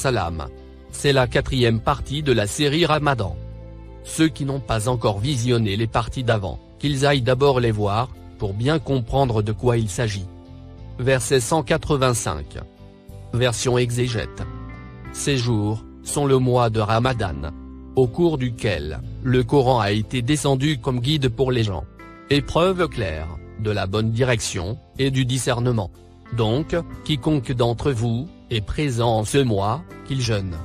salam. C'est la 4e partie de la série Ramadan. Ceux qui n'ont pas encore visionné les parties d'avant, qu'ils aillent d'abord les voir, pour bien comprendre de quoi il s'agit. Verset 185. Version exégète. Ces jours sont le mois de Ramadan, au cours duquel le Coran a été descendu comme guide pour les gens. Épreuve claire de la bonne direction et du discernement. Donc, quiconque d'entre vous est présent en ce mois, qu'il jeûne.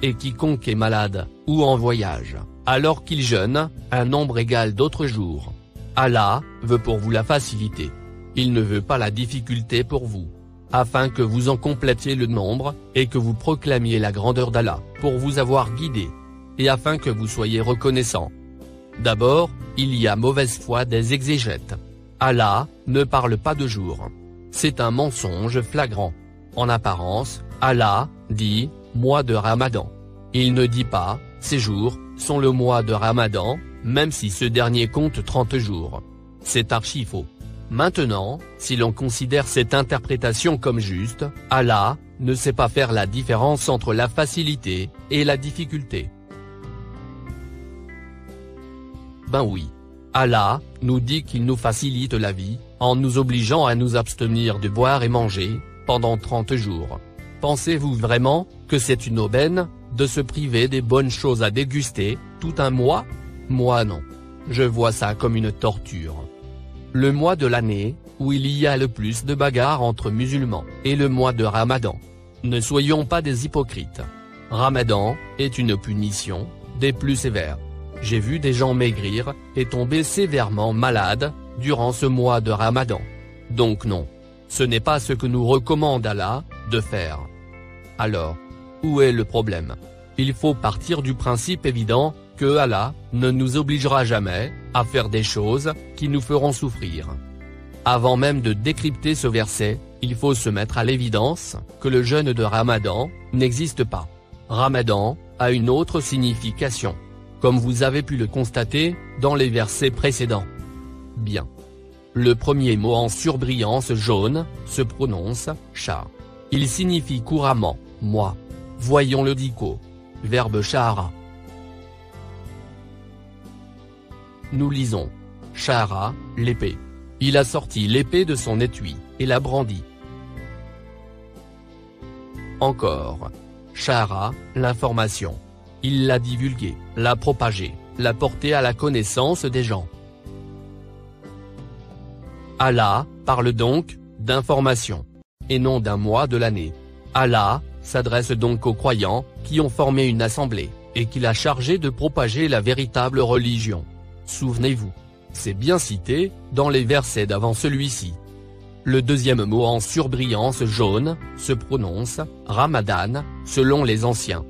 Et quiconque est malade, ou en voyage, alors qu'il jeûne, un nombre égal d'autres jours. Allah veut pour vous la facilité. Il ne veut pas la difficulté pour vous. Afin que vous en complétiez le nombre, et que vous proclamiez la grandeur d'Allah, pour vous avoir guidé. Et afin que vous soyez reconnaissants. D'abord, il y a mauvaise foi des exégètes. Allah ne parle pas de jour. C'est un mensonge flagrant. En apparence, Allah dit « mois de Ramadan ». Il ne dit pas « ces jours sont le mois de Ramadan », même si ce dernier compte 30 jours. C'est archi faux. Maintenant, si l'on considère cette interprétation comme juste, Allah ne sait pas faire la différence entre la facilité et la difficulté. Ben oui. Allah nous dit qu'il nous facilite la vie, en nous obligeant à nous abstenir de boire et manger, pendant 30 jours. Pensez-vous vraiment que c'est une aubaine, de se priver des bonnes choses à déguster, tout un mois? Moi non. Je vois ça comme une torture. Le mois de l'année, où il y a le plus de bagarres entre musulmans, est le mois de Ramadan. Ne soyons pas des hypocrites. Ramadan est une punition, des plus sévères. J'ai vu des gens maigrir, et tomber sévèrement malades, durant ce mois de Ramadan. Donc non. Ce n'est pas ce que nous recommande Allah, de faire. Alors, où est le problème? Il faut partir du principe évident, que Allah ne nous obligera jamais à faire des choses qui nous feront souffrir. Avant même de décrypter ce verset, il faut se mettre à l'évidence que le jeûne de Ramadan n'existe pas. Ramadan a une autre signification, comme vous avez pu le constater dans les versets précédents. Bien. Le premier mot en surbrillance jaune se prononce shah. Il signifie couramment moi. Voyons le dico. Verbe shahara. Nous lisons. Shahara, l'épée. Il a sorti l'épée de son étui, et l'a brandie. Encore. Shahara, l'information. Il l'a divulguée, l'a propagée, l'a portée à la connaissance des gens. Allah parle donc d'information, et non d'un mois de l'année. Allah s'adresse donc aux croyants qui ont formé une assemblée, et qu'il a chargé de propager la véritable religion. Souvenez-vous. C'est bien cité, dans les versets d'avant celui-ci. Le deuxième mot en surbrillance jaune, se prononce Ramadan, selon les anciens.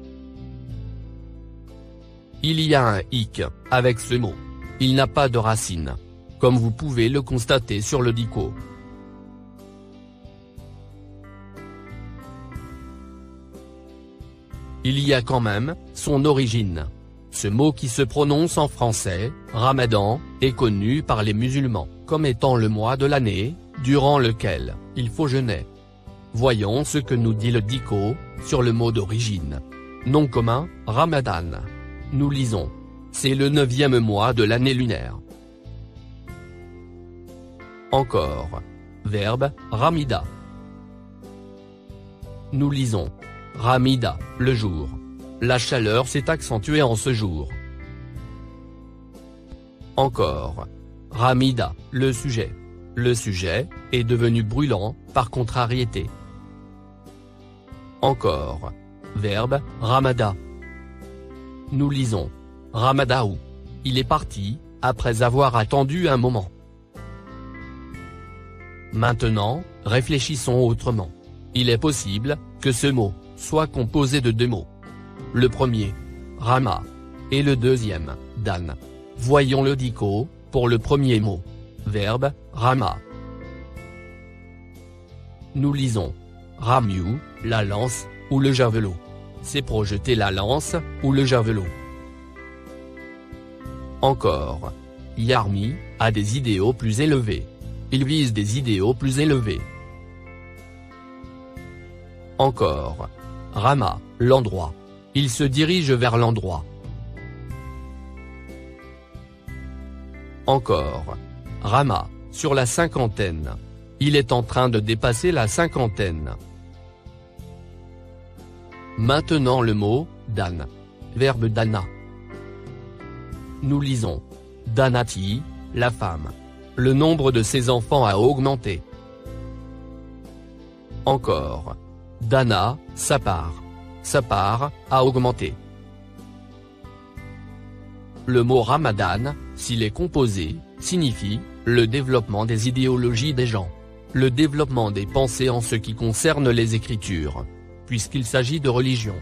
Il y a un hic, avec ce mot. Il n'a pas de racine. Comme vous pouvez le constater sur le dico. Il y a quand même son origine. Ce mot qui se prononce en français, Ramadan, est connu par les musulmans, comme étant le mois de l'année, durant lequel il faut jeûner. Voyons ce que nous dit le dico, sur le mot d'origine. Nom commun, Ramadan. Nous lisons. C'est le 9e mois de l'année lunaire. Encore. Verbe, Ramida. Nous lisons. Ramida, le jour. La chaleur s'est accentuée en ce jour. Encore. Ramida, le sujet. Le sujet est devenu brûlant, par contrariété. Encore. Verbe, Ramada. Nous lisons. Ramadaou. Il est parti, après avoir attendu un moment. Maintenant, réfléchissons autrement. Il est possible que ce mot soit composé de deux mots. Le premier, Rama, et le deuxième, Dan. Voyons le dico, pour le premier mot. Verbe, Rama. Nous lisons. Ramiu, la lance, ou le javelot. C'est projeter la lance, ou le javelot. Encore. Yarmi, a des idéaux plus élevés. Il vise des idéaux plus élevés. Encore. Rama, L'endroit. Il se dirige vers l'endroit. Encore. Rama, sur la cinquantaine. Il est en train de dépasser la cinquantaine. Maintenant le mot, dan. Verbe dana. Nous lisons. Danati, la femme. Le nombre de ses enfants a augmenté. Encore. Dana, sa part. Sa part, a augmenté. Le mot Ramadan, s'il est composé, signifie le développement des idéologies des gens. Le développement des pensées en ce qui concerne les Écritures. Puisqu'il s'agit de religion.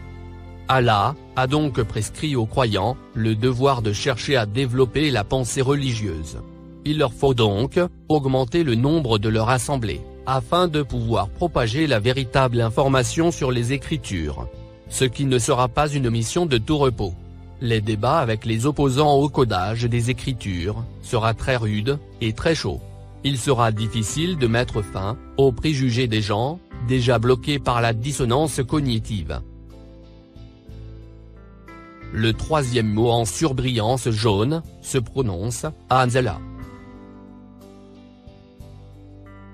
Allah a donc prescrit aux croyants le devoir de chercher à développer la pensée religieuse. Il leur faut donc augmenter le nombre de leur assemblée, afin de pouvoir propager la véritable information sur les Écritures. Ce qui ne sera pas une mission de tout repos. Les débats avec les opposants au codage des Écritures sera très rude et très chaud. Il sera difficile de mettre fin aux préjugés des gens, déjà bloqués par la dissonance cognitive. Le troisième mot en surbrillance jaune se prononce anzala.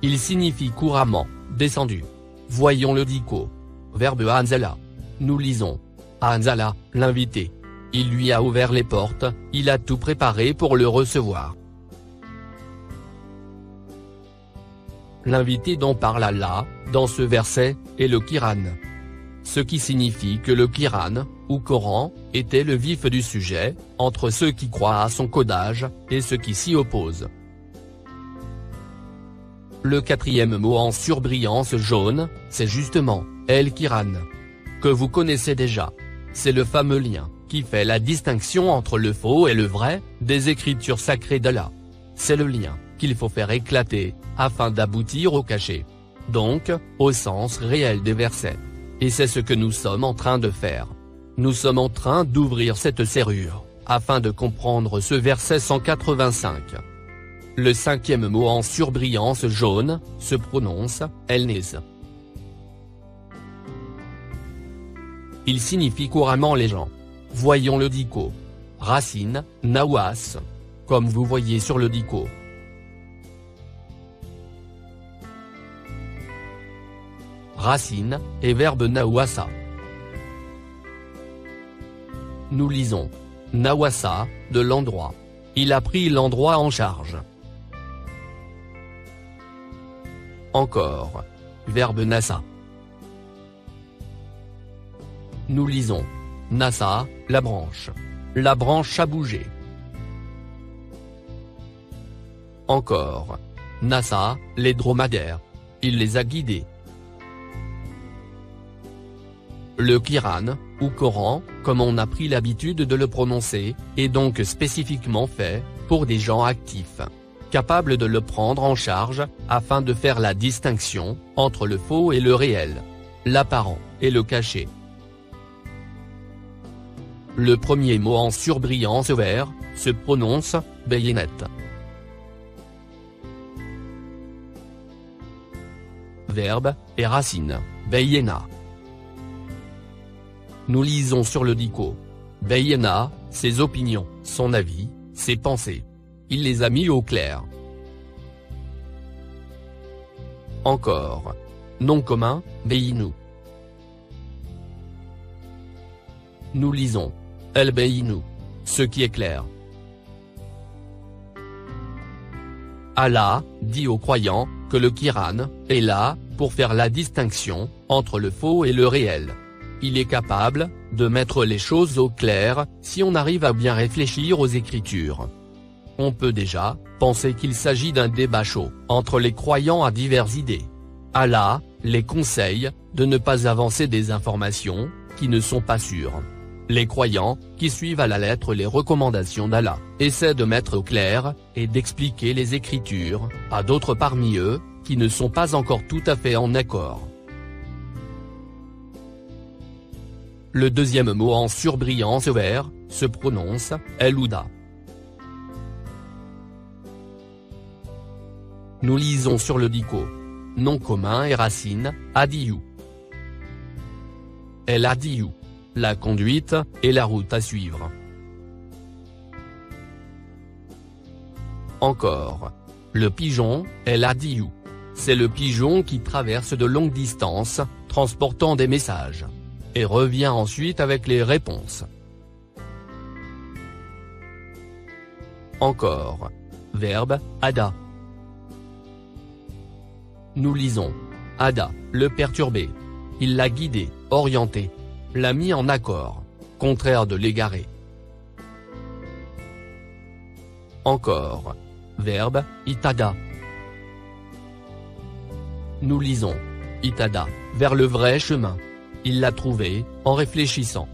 Il signifie couramment descendu. Voyons le dico. Verbe anzala. Nous lisons. Anzala, l'invité. Il lui a ouvert les portes, il a tout préparé pour le recevoir. L'invité dont parle Allah, dans ce verset, est le Kiran. Ce qui signifie que le Kiran, ou Coran, était le vif du sujet, entre ceux qui croient à son codage, et ceux qui s'y opposent. Le quatrième mot en surbrillance jaune, c'est justement, El Kiran. Que vous connaissez déjà. C'est le fameux lien, qui fait la distinction entre le faux et le vrai, des écritures sacrées d'Allah. C'est le lien qu'il faut faire éclater, afin d'aboutir au cachet. Donc, au sens réel des versets. Et c'est ce que nous sommes en train de faire. Nous sommes en train d'ouvrir cette serrure, afin de comprendre ce verset 185. Le cinquième mot en surbrillance jaune, se prononce, Elnez. Il signifie couramment les gens. Voyons le dico. Racine, nawas. Comme vous voyez sur le dico. Racine, et verbe nawasa. Nous lisons. Nawasa, de l'endroit. Il a pris l'endroit en charge. Encore. Verbe nasa. Nous lisons. Nasa, la branche. La branche a bougé. Encore. Nasa, les dromadaires. Il les a guidés. Le Kiran, ou Coran, comme on a pris l'habitude de le prononcer, est donc spécifiquement fait pour des gens actifs, capables de le prendre en charge, afin de faire la distinction entre le faux et le réel, l'apparent et le caché. Le premier mot en surbrillance vert se prononce Beyenet. Verbe et racine, Beyena. Nous lisons sur le dico. Beyena, ses opinions, son avis, ses pensées. Il les a mis au clair. Encore. Nom commun, Beyinu. Nous lisons. El Beyinu. Ce qui est clair. Allah dit aux croyants que le Kiran est là pour faire la distinction entre le faux et le réel. Il est capable de mettre les choses au clair si on arrive à bien réfléchir aux Écritures. On peut déjà penser qu'il s'agit d'un débat chaud entre les croyants à diverses idées. Allah les conseille de ne pas avancer des informations qui ne sont pas sûres. Les croyants, qui suivent à la lettre les recommandations d'Allah, essaient de mettre au clair et d'expliquer les Écritures à d'autres parmi eux qui ne sont pas encore tout à fait en accord. Le deuxième mot en surbrillance vert se prononce El-Houda. Nous lisons sur le dico. Nom commun et racine, Adiyu. El Hadiyou. La conduite, et la route à suivre. Encore. Le pigeon, El Hadiyou. C'est le pigeon qui traverse de longues distances, transportant des messages. Et revient ensuite avec les réponses. Encore. Verbe, Ada. Nous lisons. Ada, le perturbé. Il l'a guidé, orienté. L'a mis en accord. Contraire de l'égaré. Encore. Verbe, Itada. Nous lisons. Itada, vers le vrai chemin. Il l'a trouvé, en réfléchissant.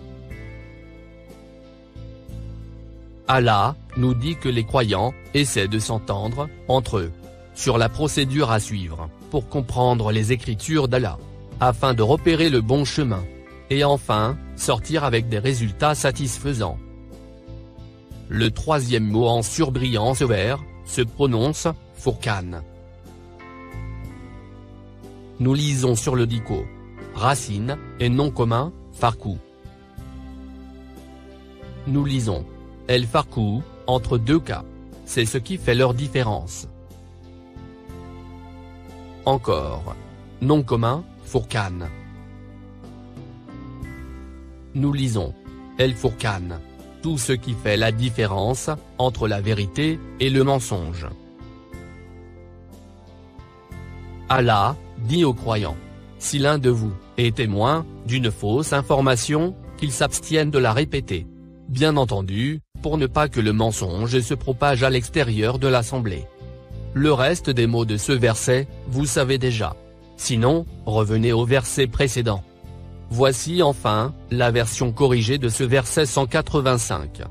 Allah nous dit que les croyants essaient de s'entendre, entre eux, sur la procédure à suivre, pour comprendre les écritures d'Allah, afin de repérer le bon chemin. Et enfin, sortir avec des résultats satisfaisants. Le troisième mot en surbrillance vert, se prononce, Fourqan. Nous lisons sur le dico. Racine, et nom commun, Farkou. Nous lisons. El Farkou, entre deux cas. C'est ce qui fait leur différence. Encore. Nom commun, Fourqan. Nous lisons. El Fourqan. Tout ce qui fait la différence, entre la vérité, et le mensonge. Allah, dit aux croyants. Si l'un de vous est témoin d'une fausse information, qu'il s'abstienne de la répéter. Bien entendu, pour ne pas que le mensonge se propage à l'extérieur de l'assemblée. Le reste des mots de ce verset, vous savez déjà. Sinon, revenez au verset précédent. Voici enfin, la version corrigée de ce verset 185.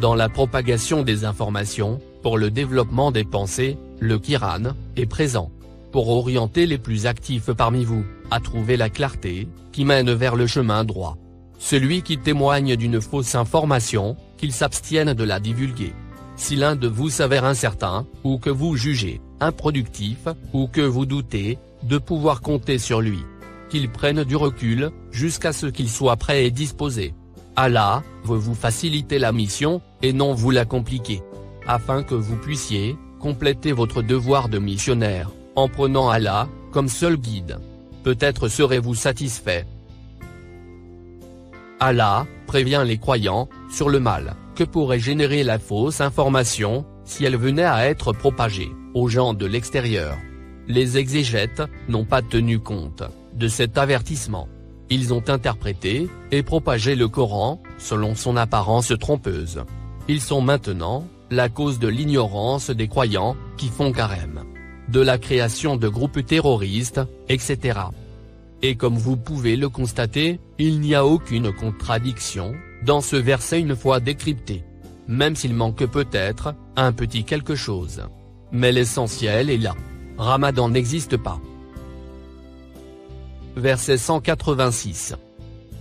Dans la propagation des informations, pour le développement des pensées, le Quran est présent. Pour orienter les plus actifs parmi vous, à trouver la clarté, qui mène vers le chemin droit. Celui qui témoigne d'une fausse information, qu'il s'abstienne de la divulguer. Si l'un de vous s'avère incertain, ou que vous jugez improductif, ou que vous doutez de pouvoir compter sur lui, qu'il prenne du recul, jusqu'à ce qu'il soit prêt et disposé. Allah veut vous faciliter la mission, et non vous la compliquer. Afin que vous puissiez compléter votre devoir de missionnaire, en prenant Allah comme seul guide. Peut-être serez-vous satisfait. Allah prévient les croyants sur le mal que pourrait générer la fausse information, si elle venait à être propagée aux gens de l'extérieur. Les exégètes n'ont pas tenu compte de cet avertissement. Ils ont interprété et propagé le Coran selon son apparence trompeuse. Ils sont maintenant la cause de l'ignorance des croyants qui font carême, de la création de groupes terroristes, etc. Et comme vous pouvez le constater, il n'y a aucune contradiction dans ce verset une fois décrypté. Même s'il manque peut-être un petit quelque chose. Mais l'essentiel est là. Ramadan n'existe pas. Verset 186.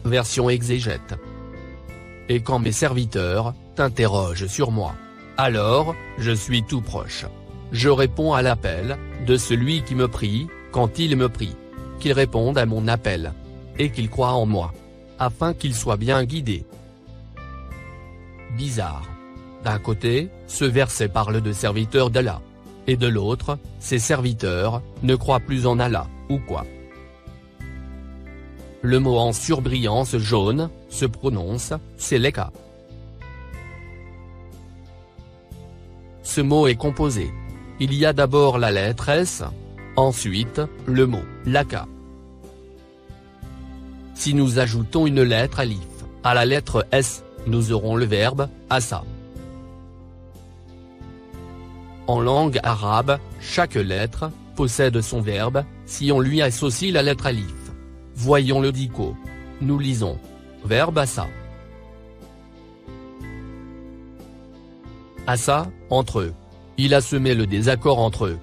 Version exégète. Et quand mes serviteurs t'interrogent sur moi, alors, je suis tout proche. Je réponds à l'appel de celui qui me prie, quand il me prie. Qu'il réponde à mon appel. Et qu'il croie en moi. Afin qu'il soit bien guidé. Bizarre. D'un côté, ce verset parle de serviteurs d'Allah. Et de l'autre, ces serviteurs ne croient plus en Allah, ou quoi. Le mot en surbrillance jaune se prononce Seleka. Ce mot est composé. Il y a d'abord la lettre S, ensuite, le mot Laka. Si nous ajoutons une lettre alif à la lettre S, nous aurons le verbe asa. En langue arabe, chaque lettre possède son verbe, si on lui associe la lettre alif. Voyons le dico. Nous lisons. Verbe asa. Asa, entre eux. Il a semé le désaccord entre eux.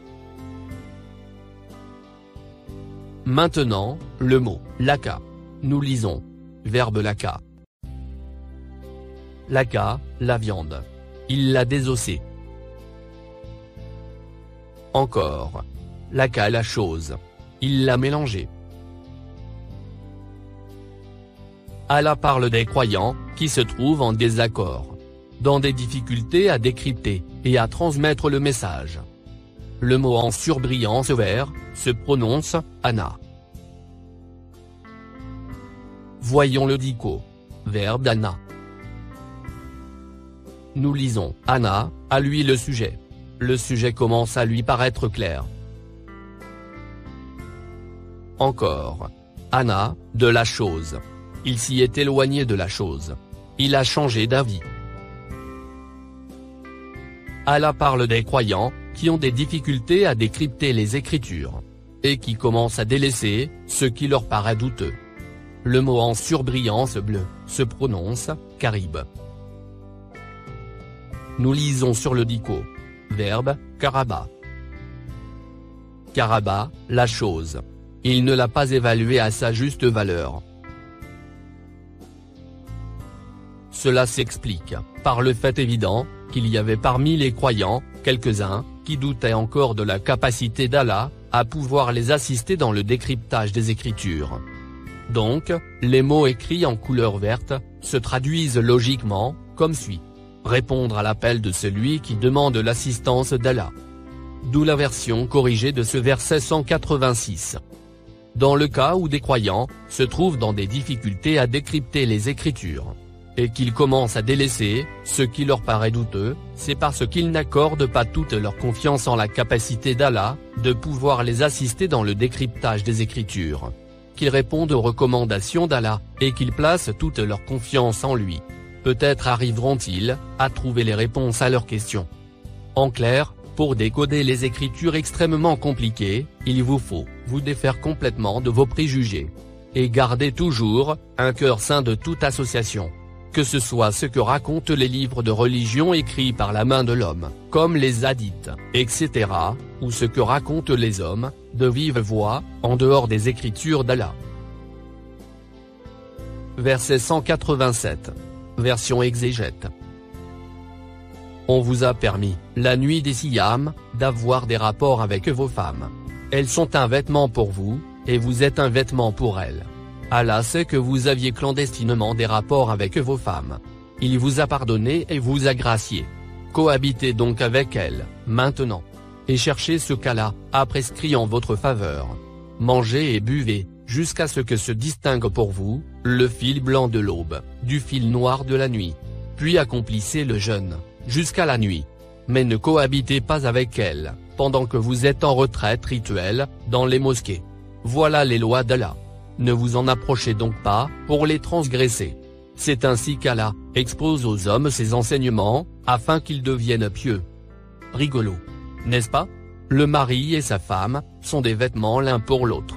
Maintenant, le mot laka. Nous lisons. Verbe laka. Laka, la viande. Il l'a désossée. Encore. Laka, la chose. Il l'a mélangée. Allah parle des croyants, qui se trouvent en désaccord, dans des difficultés à décrypter, et à transmettre le message. Le mot en surbrillance vert, se prononce, Ana. Voyons le dico. Verbe Ana. Nous lisons Ana, à lui le sujet. Le sujet commence à lui paraître clair. Encore. Ana, de la chose. Il s'y est éloigné de la chose. Il a changé d'avis. Allah parle des croyants, qui ont des difficultés à décrypter les Écritures. Et qui commencent à délaisser, ce qui leur paraît douteux. Le mot en surbrillance bleue, se prononce, Carib. Nous lisons sur le dico. Verbe, Karaba. Karaba, la chose. Il ne l'a pas évaluée à sa juste valeur. Cela s'explique, par le fait évident, qu'il y avait parmi les croyants, quelques-uns, qui doutaient encore de la capacité d'Allah, à pouvoir les assister dans le décryptage des Écritures. Donc, les mots écrits en couleur verte, se traduisent logiquement, comme suit. Répondre à l'appel de celui qui demande l'assistance d'Allah. D'où la version corrigée de ce verset 186. Dans le cas où des croyants, se trouvent dans des difficultés à décrypter les Écritures, et qu'ils commencent à délaisser, ce qui leur paraît douteux, c'est parce qu'ils n'accordent pas toute leur confiance en la capacité d'Allah, de pouvoir les assister dans le décryptage des Écritures. Qu'ils répondent aux recommandations d'Allah, et qu'ils placent toute leur confiance en lui. Peut-être arriveront-ils, à trouver les réponses à leurs questions. En clair, pour décoder les Écritures extrêmement compliquées, il vous faut, vous défaire complètement de vos préjugés. Et garder toujours, un cœur saint de toute association. Que ce soit ce que racontent les livres de religion écrits par la main de l'homme, comme les hadiths, etc., ou ce que racontent les hommes, de vive voix, en dehors des Écritures d'Allah. Verset 187. Version exégète. On vous a permis, la nuit des Siyam, d'avoir des rapports avec vos femmes. Elles sont un vêtement pour vous, et vous êtes un vêtement pour elles. Allah sait que vous aviez clandestinement des rapports avec vos femmes. Il vous a pardonné et vous a gracié. Cohabitez donc avec elles, maintenant. Et cherchez ce qu'Allah a prescrit en votre faveur. Mangez et buvez, jusqu'à ce que se distingue pour vous, le fil blanc de l'aube, du fil noir de la nuit. Puis accomplissez le jeûne, jusqu'à la nuit. Mais ne cohabitez pas avec elles, pendant que vous êtes en retraite rituelle, dans les mosquées. Voilà les lois d'Allah. Ne vous en approchez donc pas, pour les transgresser. C'est ainsi qu'Allah expose aux hommes ses enseignements, afin qu'ils deviennent pieux. Rigolo. N'est-ce pas? Le mari et sa femme, sont des vêtements l'un pour l'autre.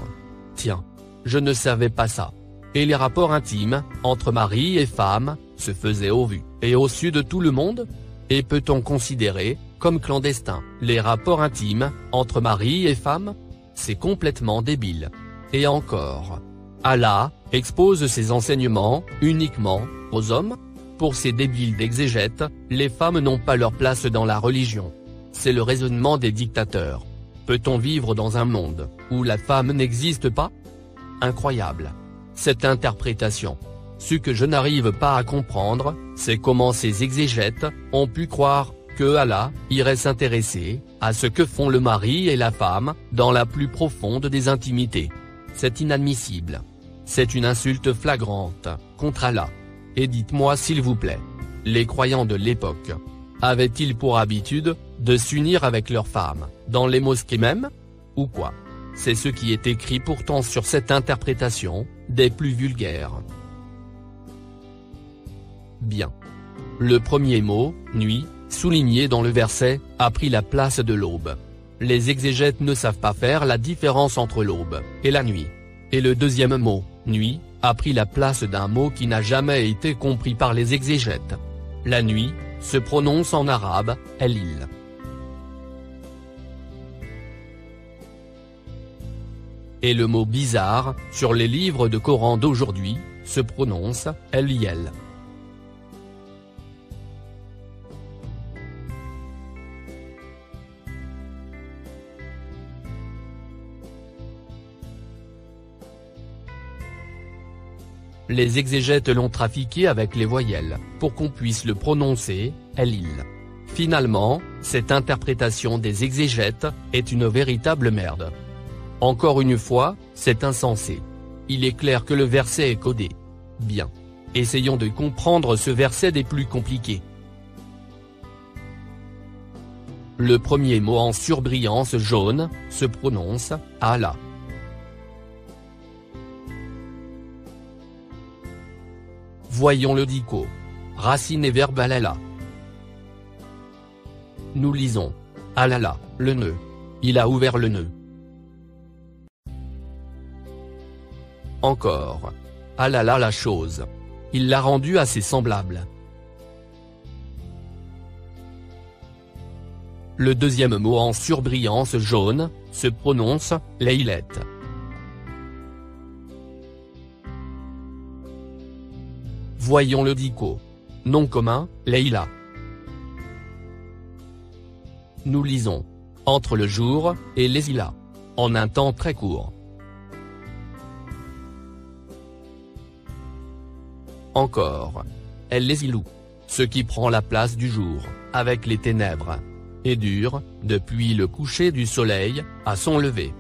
Tiens. Je ne savais pas ça. Et les rapports intimes, entre mari et femme, se faisaient au vu, et au su de tout le monde? Et peut-on considérer, comme clandestins, les rapports intimes, entre mari et femme? C'est complètement débile. Et encore. Allah expose ses enseignements, uniquement, aux hommes? Pour ces débiles d'exégètes, les femmes n'ont pas leur place dans la religion. C'est le raisonnement des dictateurs. Peut-on vivre dans un monde, où la femme n'existe pas? Incroyable. Cette interprétation. Ce que je n'arrive pas à comprendre, c'est comment ces exégètes, ont pu croire, que Allah, irait s'intéresser, à ce que font le mari et la femme, dans la plus profonde des intimités. C'est inadmissible. C'est une insulte flagrante, contre Allah. Et dites-moi s'il vous plaît. Les croyants de l'époque, avaient-ils pour habitude, de s'unir avec leurs femmes, dans les mosquées même? Ou quoi? C'est ce qui est écrit pourtant sur cette interprétation, des plus vulgaires. Bien. Le premier mot, nuit, souligné dans le verset, a pris la place de l'aube. Les exégètes ne savent pas faire la différence entre l'aube et la nuit. Et le deuxième mot, nuit, a pris la place d'un mot qui n'a jamais été compris par les exégètes. La nuit, se prononce en arabe, el-il. Et le mot bizarre, sur les livres de Coran d'aujourd'hui, se prononce, el-yel. les exégètes l'ont trafiqué avec les voyelles, pour qu'on puisse le prononcer, el-il. Finalement, cette interprétation des exégètes, est une véritable merde. Encore une fois, c'est insensé. Il est clair que le verset est codé. Bien. Essayons de comprendre ce verset des plus compliqués. Le premier mot en surbrillance jaune, se prononce, Allah. Voyons le dico. Racine et verbe alala. Nous lisons. Alala, le nœud. Il a ouvert le nœud. Encore. Alala la chose. Il l'a rendue assez semblable. Le deuxième mot en surbrillance jaune, se prononce, leilette. Voyons le dico. Nom commun, Leïla. Nous lisons. Entre le jour, et les îlas. En un temps très court. Encore. Elle les ilou. Ce qui prend la place du jour, avec les ténèbres. Et dure, depuis le coucher du soleil, à son lever.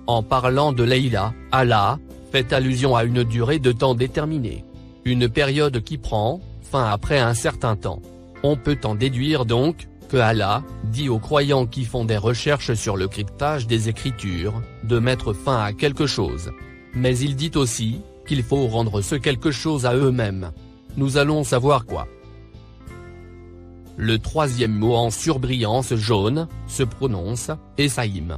En parlant de Leïla, Allah, fait allusion à une durée de temps déterminée. Une période qui prend fin après un certain temps. On peut en déduire donc, que Allah, dit aux croyants qui font des recherches sur le cryptage des Écritures, de mettre fin à quelque chose. Mais il dit aussi, qu'il faut rendre ce quelque chose à eux-mêmes. Nous allons savoir quoi. Le troisième mot en surbrillance jaune, se prononce, Esaïm.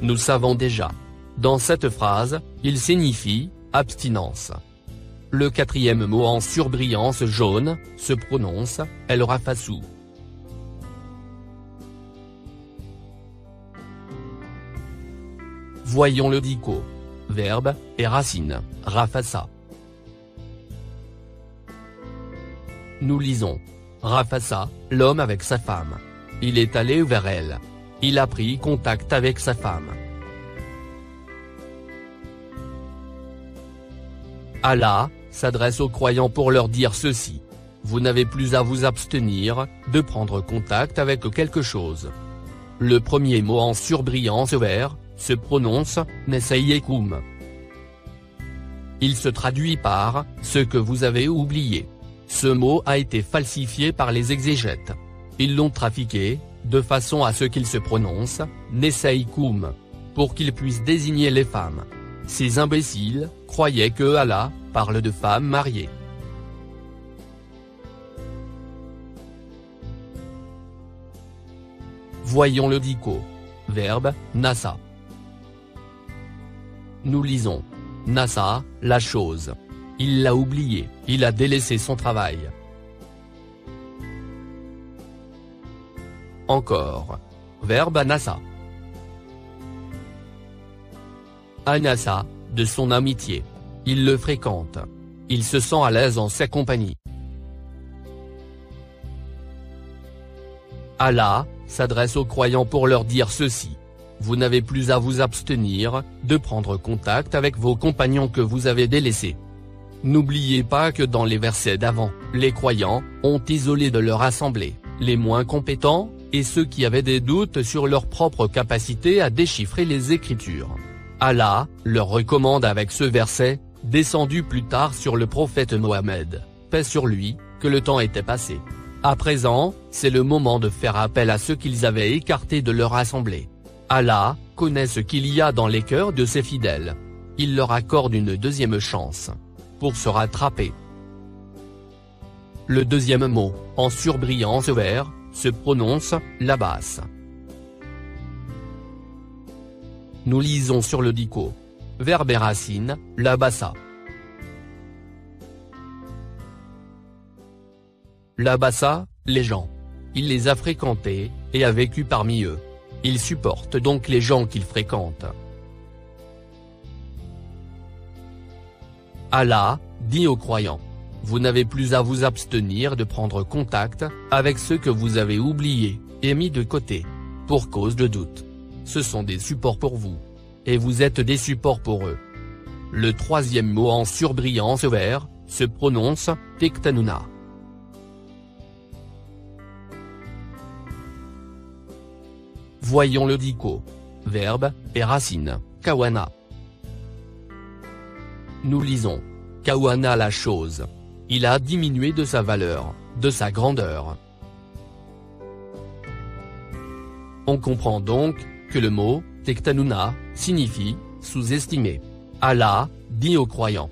Nous savons déjà. Dans cette phrase, il signifie, abstinence. Le quatrième mot en surbrillance jaune, se prononce, El Rafassou. Voyons le dico. Verbe, et racine, Rafassa. Nous lisons. Rafassa, l'homme avec sa femme. Il est allé vers elle. Il a pris contact avec sa femme. Allah, s'adresse aux croyants pour leur dire ceci. Vous n'avez plus à vous abstenir, de prendre contact avec quelque chose. Le premier mot en surbrillance vert, se prononce, Nesayekoum. Il se traduit par, ce que vous avez oublié. Ce mot a été falsifié par les exégètes. Ils l'ont trafiqué, de façon à ce qu'il se prononce, Nesayekoum. Pour qu'il puisse désigner les femmes. Ces imbéciles, croyaient que Allah, parle de femmes mariées. Voyons le dico. Verbe, nasa. Nous lisons. Nasa, la chose. Il l'a oublié, il a délaissé son travail. Encore. Verbe anasa. Anasa, de son amitié. Il le fréquente. Il se sent à l'aise en sa compagnie. Allah, s'adresse aux croyants pour leur dire ceci. Vous n'avez plus à vous abstenir, de prendre contact avec vos compagnons que vous avez délaissés. N'oubliez pas que dans les versets d'avant, les croyants, ont isolé de leur assemblée, les moins compétents, et ceux qui avaient des doutes sur leur propre capacité à déchiffrer les Écritures. Allah, leur recommande avec ce verset, descendu plus tard sur le prophète Mohammed, paix sur lui, que le temps était passé. À présent, c'est le moment de faire appel à ceux qu'ils avaient écartés de leur assemblée. Allah, connaît ce qu'il y a dans les cœurs de ses fidèles. Il leur accorde une deuxième chance. Pour se rattraper. Le deuxième mot, en surbrillance vert, se prononce, labas. Nous lisons sur le dico. Verbe et racine, labassa. Labassa, les gens. Il les a fréquentés, et a vécu parmi eux. Il supporte donc les gens qu'il fréquente. Allah, dit aux croyants. Vous n'avez plus à vous abstenir de prendre contact, avec ceux que vous avez oubliés, et mis de côté. Pour cause de doute. ce sont des supports pour vous. Et vous êtes des supports pour eux. Le troisième mot en surbrillance vert, se prononce, Tektanuna. Voyons le dico. Verbe, et racine, kawana. Nous lisons. Kawana la chose. Il a diminué de sa valeur, de sa grandeur. On comprend donc, que le mot, Tektanuna, signifie, sous-estimer. Allah, dit aux croyants.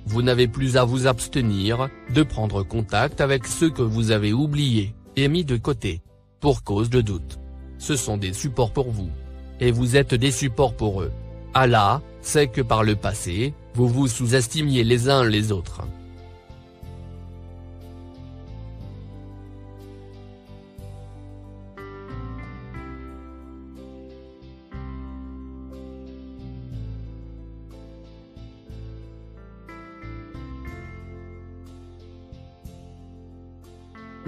Vous n'avez plus à vous abstenir, de prendre contact avec ceux que vous avez oubliés, et mis de côté. Pour cause de doute. Ce sont des supports pour vous. Et vous êtes des supports pour eux. Allah, sait que par le passé, vous vous sous-estimiez les uns les autres.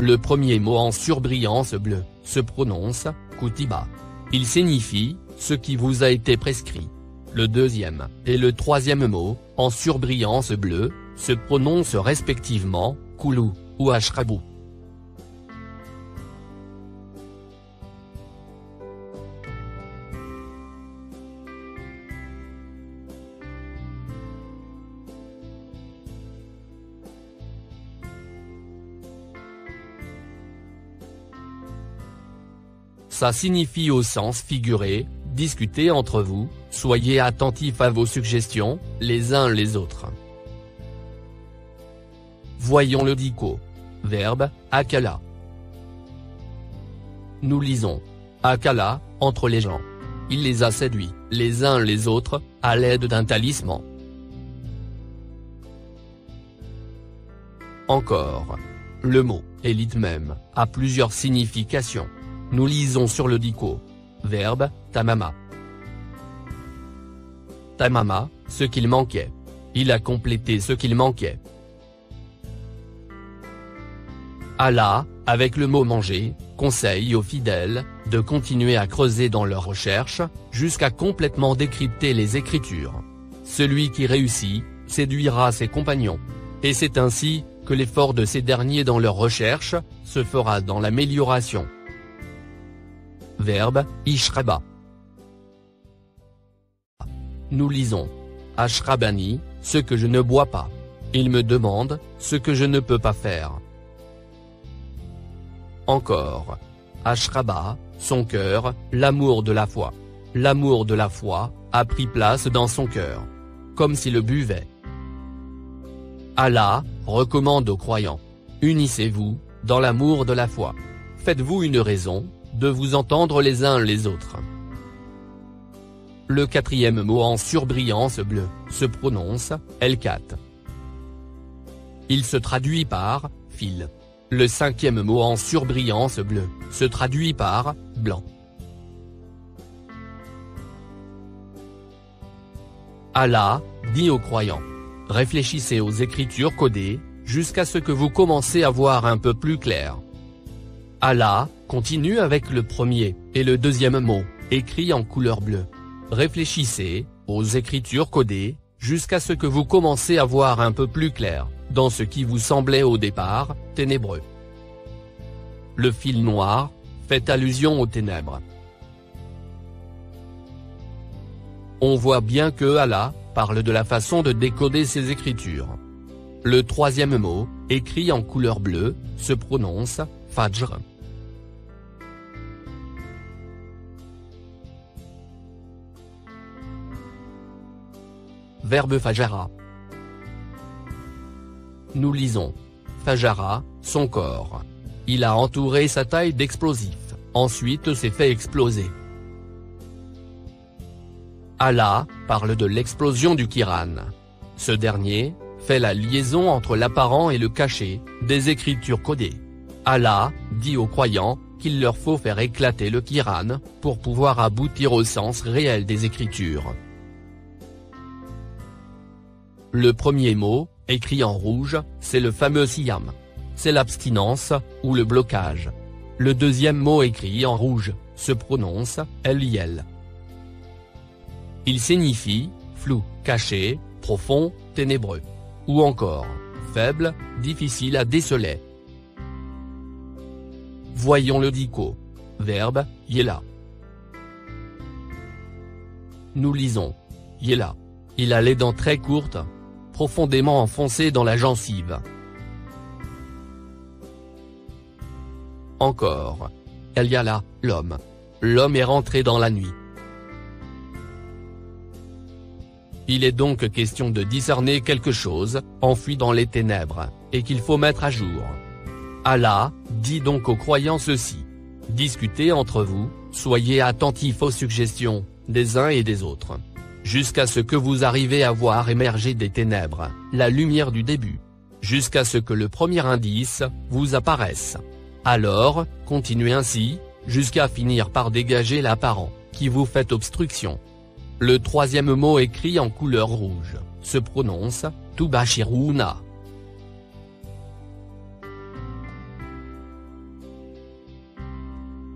Le premier mot en surbrillance bleue, se prononce, kutiba. Il signifie, ce qui vous a été prescrit. Le deuxième, et le troisième mot, en surbrillance bleue, se prononcent respectivement, kulu, ou ashrabu. Ça signifie au sens figuré, discutez entre vous, soyez attentifs à vos suggestions, les uns les autres. Voyons le dico. Verbe, akala. Nous lisons. Akala, entre les gens. Il les a séduits, les uns les autres, à l'aide d'un talisman. Encore. Le mot, élite même, a plusieurs significations. Nous lisons sur le dico. Verbe, tamama. Tamama, ce qu'il manquait. Il a complété ce qu'il manquait. Allah, avec le mot manger, conseille aux fidèles, de continuer à creuser dans leurs recherches, jusqu'à complètement décrypter les Écritures. Celui qui réussit, séduira ses compagnons. Et c'est ainsi, que l'effort de ces derniers dans leurs recherches, se fera dans l'amélioration. Verbe, ishraba. Nous lisons. Ashrabani, ce que je ne bois pas. Il me demande, ce que je ne peux pas faire. Encore. Ashraba, son cœur, l'amour de la foi. L'amour de la foi, a pris place dans son cœur. Comme s'il le buvait. Allah, recommande aux croyants. Unissez-vous, dans l'amour de la foi. Faites-vous une raison, de vous entendre les uns les autres. Le quatrième mot en surbrillance bleue, se prononce, elkat. Il se traduit par, fil. Le cinquième mot en surbrillance bleue, se traduit par, blanc. Allah, dit aux croyants. Réfléchissez aux Écritures codées, jusqu'à ce que vous commencez à voir un peu plus clair. Allah, continue avec le premier, et le deuxième mot, écrit en couleur bleue. Réfléchissez, aux Écritures codées, jusqu'à ce que vous commencez à voir un peu plus clair, dans ce qui vous semblait au départ, ténébreux. Le fil noir, fait allusion aux ténèbres. On voit bien que Allah, parle de la façon de décoder ses Écritures. Le troisième mot, écrit en couleur bleue, se prononce, fajr. Verbe fajara. Nous lisons. Fajara, son corps. Il a entouré sa taille d'explosifs, ensuite s'est fait exploser. Allah, parle de l'explosion du Kiran. Ce dernier, fait la liaison entre l'apparent et le caché, des Écritures codées. Allah, dit aux croyants, qu'il leur faut faire éclater le Kiran, pour pouvoir aboutir au sens réel des Écritures. Le premier mot, écrit en rouge, c'est le fameux siyam. C'est l'abstinence, ou le blocage. Le deuxième mot écrit en rouge, se prononce, eliel. Il signifie flou, caché, profond, ténébreux. Ou encore faible, difficile à déceler. Voyons le dico. Verbe, yéla. Nous lisons. Yéla. Il a les dents très courtes, profondément enfoncées dans la gencive. Encore. El yala, l'homme. L'homme est rentré dans la nuit. Il est donc question de discerner quelque chose, enfui dans les ténèbres, et qu'il faut mettre à jour. Allah dit donc aux croyants ceci. Discutez entre vous, soyez attentifs aux suggestions, des uns et des autres. Jusqu'à ce que vous arrivez à voir émerger des ténèbres, la lumière du début. Jusqu'à ce que le premier indice, vous apparaisse. Alors, continuez ainsi, jusqu'à finir par dégager l'apparent, qui vous fait obstruction. Le troisième mot écrit en couleur rouge, se prononce, Tubashiruna.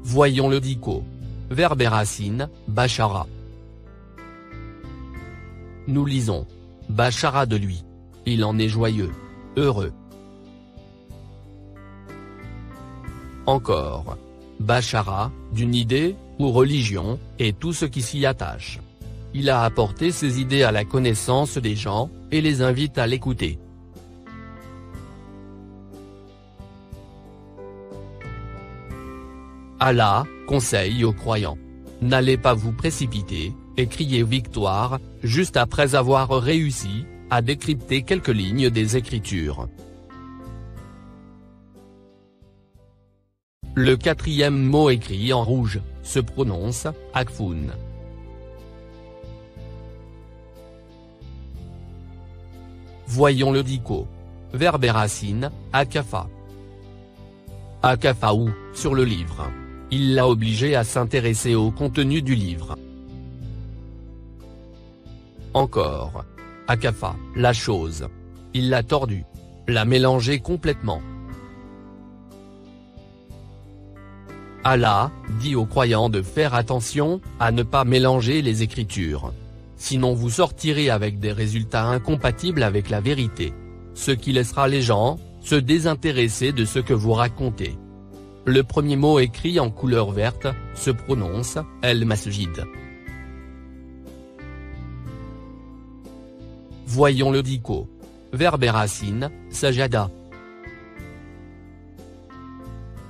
Voyons le dico. Verbe et racine, Bashara. Nous lisons. Bashara de lui. Il en est joyeux. Heureux. Encore. Bashara, d'une idée, ou religion, et tout ce qui s'y attache. Il a apporté ses idées à la connaissance des gens, et les invite à l'écouter. Allah conseille aux croyants. N'allez pas vous précipiter, et crier victoire, juste après avoir réussi, à décrypter quelques lignes des Écritures. Le quatrième mot écrit en rouge, se prononce, Akfoun. Voyons le dico. Verbe et racine, Akafa. Akafa ou, sur le livre. Il l'a obligé à s'intéresser au contenu du livre. Encore. Akafa, la chose. Il l'a tordue. L'a mélangée complètement. Allah dit aux croyants de faire attention, à ne pas mélanger les Écritures. Sinon vous sortirez avec des résultats incompatibles avec la vérité. Ce qui laissera les gens, se désintéresser de ce que vous racontez. Le premier mot écrit en couleur verte, se prononce, El-Masjid. Voyons le dico. Verbe et racine, Sajada.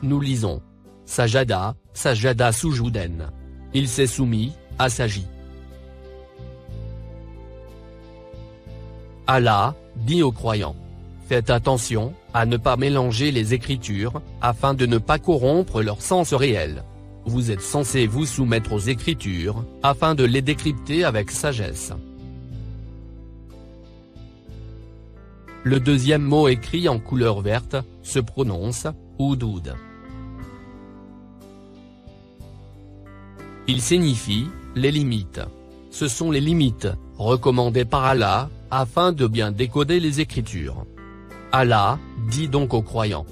Nous lisons. Sajada, Sajada Soujouden. Il s'est soumis, assagi. Allah dit aux croyants. Faites attention, à ne pas mélanger les Écritures, afin de ne pas corrompre leur sens réel. Vous êtes censés vous soumettre aux Écritures, afin de les décrypter avec sagesse. Le deuxième mot écrit en couleur verte, se prononce, Houdoud. Il signifie, les limites. Ce sont les limites, recommandées par Allah, afin de bien décoder les Écritures. Allah dit donc aux croyants.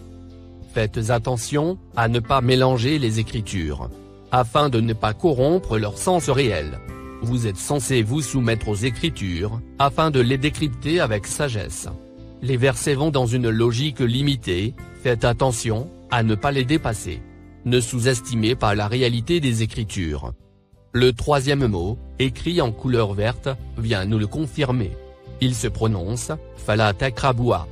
Faites attention, à ne pas mélanger les Écritures, afin de ne pas corrompre leur sens réel. Vous êtes censés vous soumettre aux Écritures, afin de les décrypter avec sagesse. Les versets vont dans une logique limitée, faites attention, à ne pas les dépasser. Ne sous-estimez pas la réalité des Écritures. Le troisième mot, écrit en couleur verte, vient nous le confirmer. Il se prononce, Fala takraboua.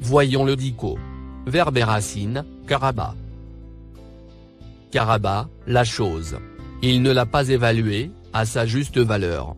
Voyons le dico. Verbe et racine, Karaba. Karaba, la chose. Il ne l'a pas évaluée, à sa juste valeur.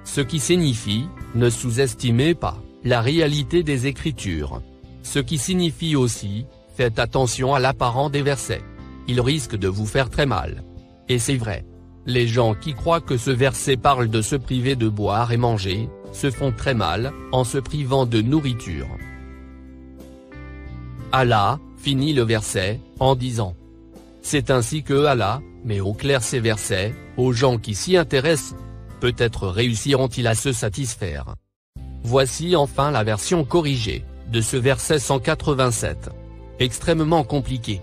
Ce qui signifie, ne sous-estimez pas, la réalité des Écritures. Ce qui signifie aussi, faites attention à l'apparent des versets. Ils risquent de vous faire très mal. Et c'est vrai. Les gens qui croient que ce verset parle de se priver de boire et manger, se font très mal, en se privant de nourriture. Allah finit le verset, en disant. C'est ainsi que Allah met au clair ces versets, aux gens qui s'y intéressent. Peut-être réussiront-ils à se satisfaire. Voici enfin la version corrigée de ce verset 187. Extrêmement compliqué.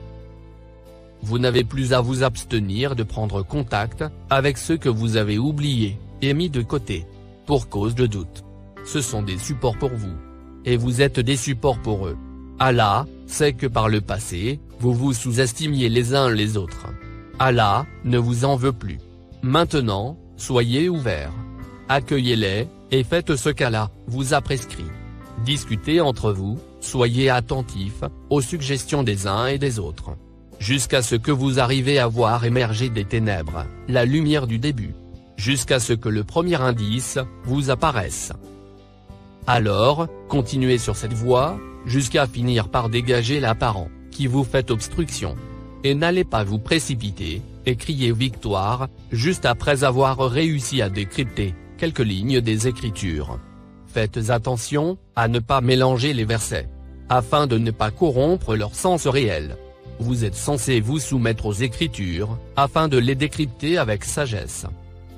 Vous n'avez plus à vous abstenir de prendre contact avec ceux que vous avez oubliés et mis de côté, pour cause de doute. Ce sont des supports pour vous. Et vous êtes des supports pour eux. Allah sait que par le passé, vous vous sous-estimiez les uns les autres. Allah ne vous en veut plus. Maintenant, soyez ouverts. Accueillez-les, et faites ce qu'Allah vous a prescrit. Discutez entre vous, soyez attentifs aux suggestions des uns et des autres. Jusqu'à ce que vous arrivez à voir émerger des ténèbres la lumière du début. Jusqu'à ce que le premier indice vous apparaisse. Alors, continuez sur cette voie, jusqu'à finir par dégager l'apparent qui vous fait obstruction. Et n'allez pas vous précipiter et crier victoire juste après avoir réussi à décrypter quelques lignes des Écritures. Faites attention à ne pas mélanger les versets, afin de ne pas corrompre leur sens réel. Vous êtes censé vous soumettre aux Écritures, afin de les décrypter avec sagesse.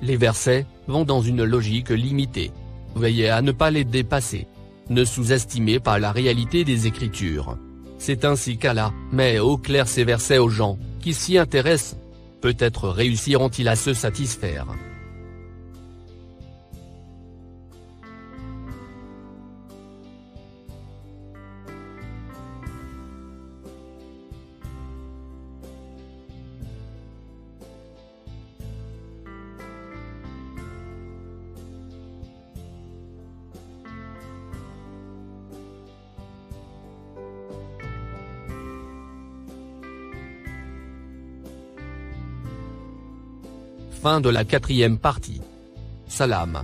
Les versets vont dans une logique limitée. Veillez à ne pas les dépasser. Ne sous-estimez pas la réalité des Écritures. C'est ainsi qu'Allah met au clair ces versets aux gens qui s'y intéressent. Peut-être réussiront-ils à se satisfaire. Fin de la 4e partie. Salam.